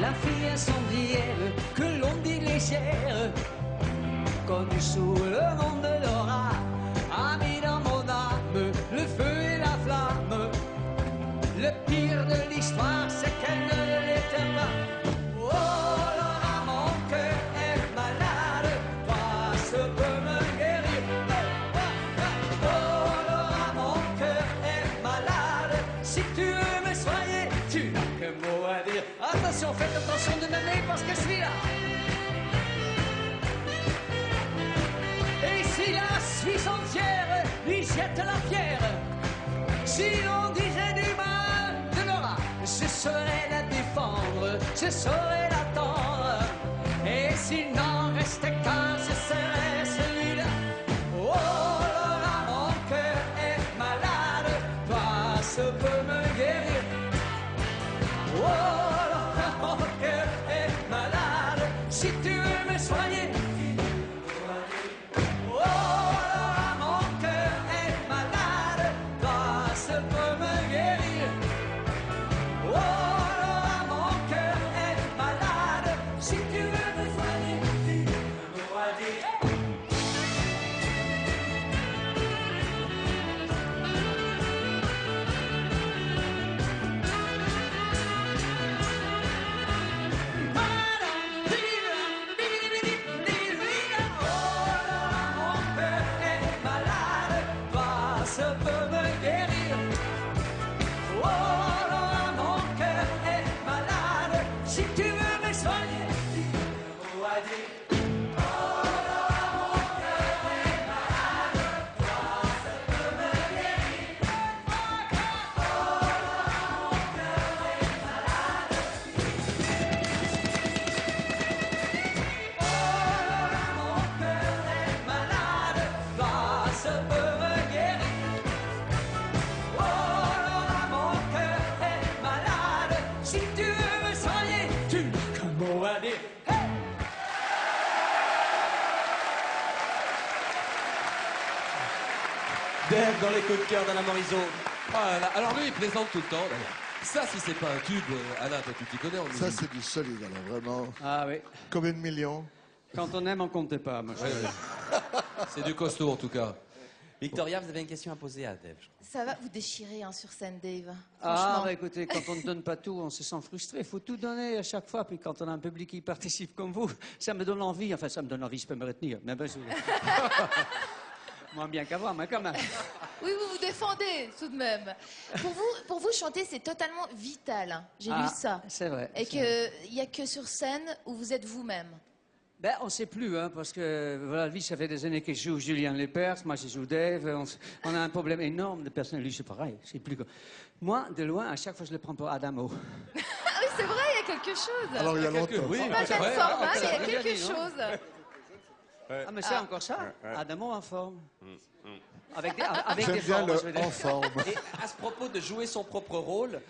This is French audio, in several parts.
La fille incendiaire que l'on dit légère, connue sous le nom de Laura, a mis dans mon âme le feu et la flamme. Le pire de l'histoire, c'est qu'elle ne l'était pas. Oh Laura, mon cœur est malade, toi seul peux me guérir. Oh Laura, mon cœur est malade, si tu veux me soigner, tu n'as qu'un mot à dire. Attention, faites attention de m'aimer parce que je suis là. Et si la Suisse entière lui jette la pierre, si l'on disait du mal de Laura, je saurais la défendre, je saurais l'attendre. Et s'il n'en restait qu'un, ce serait celui-là. Oh Laura, mon cœur est malade, toi seul peux me guérir. Oh Laura, mon cœur est malade, si tu veux me soigner. Oh Laura, mon cœur est malade, toi seul peux me guérir. Oh Laura, mon cœur est malade, si tu veux me soigner, dis un mot à dire. Dave dans les coups de cœur d'Alain Morisot. Ah, là, alors lui, il plaisante tout le temps, d'ailleurs. Ça, si c'est pas un tube, Alain, toi, tu t'y connais en musique. Ça, c'est du solide, alors, vraiment. Ah oui. Combien de millions? Quand on aime, on compte pas, moi. C'est du costaud, en tout cas. Victoria, vous avez une question à poser à Dave. Ça va vous déchirer hein, sur scène, Dave. Ah, Franchement. bah écoutez, quand on ne donne pas tout, on se sent frustré. Il faut tout donner à chaque fois. Puis quand on a un public qui participe comme vous, ça me donne envie. Enfin, ça me donne envie, je peux me retenir. Mais ben, moins bien qu'avant, mais quand même. Oui, vous vous défendez tout de même. Pour vous chanter, c'est totalement vital. Hein. J'ai lu ça. C'est vrai. Et qu'il n'y a que sur scène où vous êtes vous-même. Ben, on ne sait plus, hein, parce que voilà, lui, ça fait des années qu'il joue Julien Lepers, moi, je joue Dave. On a un problème énorme de personnes. Lui, c'est pareil. C'est plus que... Moi, de loin, à chaque fois, je le prends pour Adamo. Ah oui, c'est vrai, il y a quelque chose. Alors, il y a longtemps. Oui, C'est pas le c'est même vrai. format, mais il y a c'est quelque bien dit, non chose. Ah, mais c'est encore ça. Adamo en forme. Avec J'aime des bien formes, je veux le dire. en forme. Et à ce propos de jouer son propre rôle,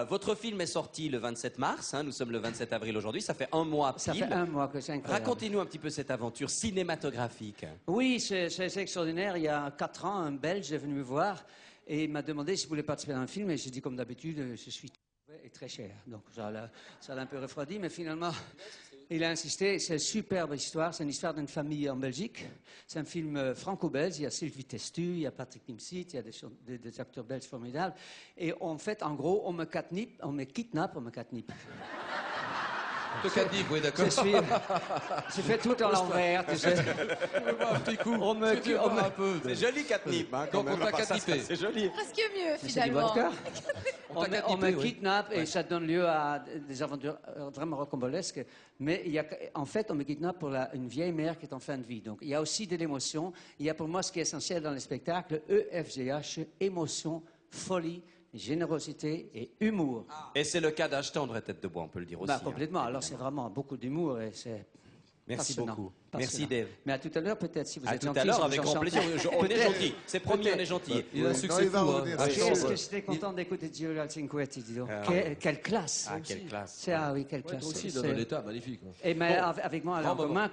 votre film est sorti le 27 mars, hein, nous sommes le 27 avril aujourd'hui, ça fait un mois Ça pile. fait un mois que c'est incroyable. Racontez-nous un petit peu cette aventure cinématographique. Oui, c'est extraordinaire. Il y a 4 ans, un Belge est venu me voir et il m'a demandé si je voulais participer dans un film. Et j'ai dit, comme d'habitude, je suis et très cher. Donc ça l'a un peu refroidi, mais finalement, il a insisté. C'est une superbe histoire. C'est une histoire d'une famille en Belgique. C'est un film franco-belge. Il y a Sylvie Testu, il y a Patrick Timsit, il y a des acteurs belges formidables. Et en fait, en gros, on me kidnappe. Te cadif, oui, d'accord. J'ai fait tout en l'envers, tu sais. Un petit coup. On me- Si tu veux voir un peu. C'est joli catnip, hein, Donc, on t'a catnipé. C'est joli. Presque mieux, C'est du finalement. vodka. On t'a On me kidnappé, oui. kidnappe et ça donne lieu à des aventures vraiment rocambolesques. Mais en fait, on me kidnappe pour une vieille mère qui est en fin de vie. Donc, il y a aussi de l'émotion. Il y a pour moi ce qui est essentiel dans les spectacles, EFGH, émotion, folie, générosité et humour. Et c'est le cas d'Acheter André Tête de Bois, on peut le dire aussi. Bah, hein. complètement. Alors, c'est vraiment beaucoup d'humour et c'est Merci passionnant. beaucoup. Passionnant. Merci, Dave. Mais à tout à l'heure, peut-être, si vous À êtes tout gentil. à l'heure, si vous avec en grand chantez. plaisir. On est Peut-être. gentil. C'est promis, on est gentil. Il a un Oui, succès non, il va fou, hein. revenir. Ah, C'est Qu'est-ce sûr. que j'étais content d'écouter Giulio Cinquetti, dis donc. Ah, Quelle classe. Ah, quelle classe. Ah oui, quelle Ouais, classe. toi aussi, C'est- dans l'état, magnifique. hein. Et mais avec moi, alors, Grand moment.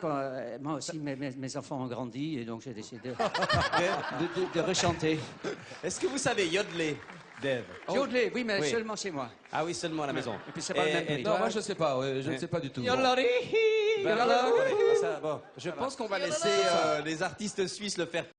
moi aussi, mes enfants ont grandi et donc j'ai décidé de rechanter. Est-ce que vous savez yodeler? Dave. Yodeler, oui, mais Oui. seulement chez moi. Ah oui, seulement à la maison. Et puis c'est pas le même prix. Non, moi je sais pas, ouais, je ne sais pas du tout. Ben, ça, bon, je pense qu'on va laisser les artistes suisses le faire.